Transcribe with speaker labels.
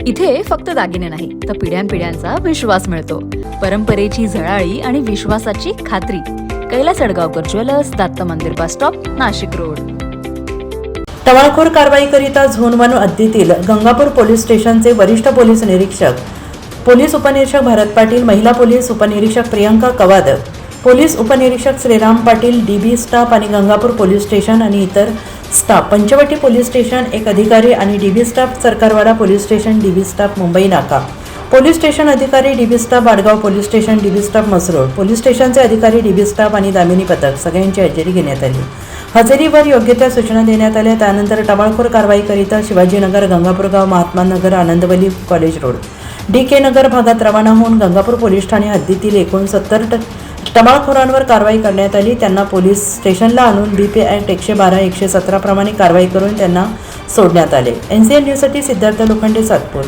Speaker 1: इथे फक्त दागिने नाही तर पिढ्यानपिढ्यांचा विश्वास मिळतो. परंपरेची झळाळी आणि विश्वासाची खात्री. कैलास अडगावकर ज्वेलर्स, दत्त मंदिर बस स्टॉप, नाशिक रोड.
Speaker 2: टवाळखोर कारवाईकरिता झोन 1 हद्दीतील गंगापूर पोलीस स्टेशनचे वरिष्ठ पोलीस निरीक्षक, पोलीस उपनिरीक्षक भारत पाटील, महिला पोलीस उपनिरीक्षक प्रियंका कवाद, पोलीस उपनिरीक्षक श्रीराम पाटील, डीबी स्टाफ आणि गंगापूर पोलीस स्टेशन आणि इतर स्टाफ, पंचवटी पोलीस स्टेशन एक अधिकारी आणि डीबी स्टाफ, सरकारवाला police station DB staff Mumbai Naka, police station अधिकारी DB staff Adgaon police station DB staff मसरोड, पोलीस स्टेशनचे अधिकारी डीबी स्टाफ आणि दामिनी पथक सगळ्यांची हजेरी घेण्यात आली. हजेरीवर योग्य त्या सूचना देण्यात आल्या. त्यानंतर टवाळखोर कारवाईकरिता Shivajinagar, गंगापूरगाव, Mahatma Nagar, आनंदवली college road, DK नगर भागात रवाना होऊन गंगापूर पोलीस ठाणे हद्दीतील एकूण 70 टवाळखोरांवर कारवाई करण्यात आली. त्यांना पोलीस स्टेशनला आणून BP ऍक्ट 112-117 प्रमाणे कारवाई करून त्यांना सोडण्यात आले. NCN न्यूजसाठी सिद्धार्थ लोखंडे, सातपूर.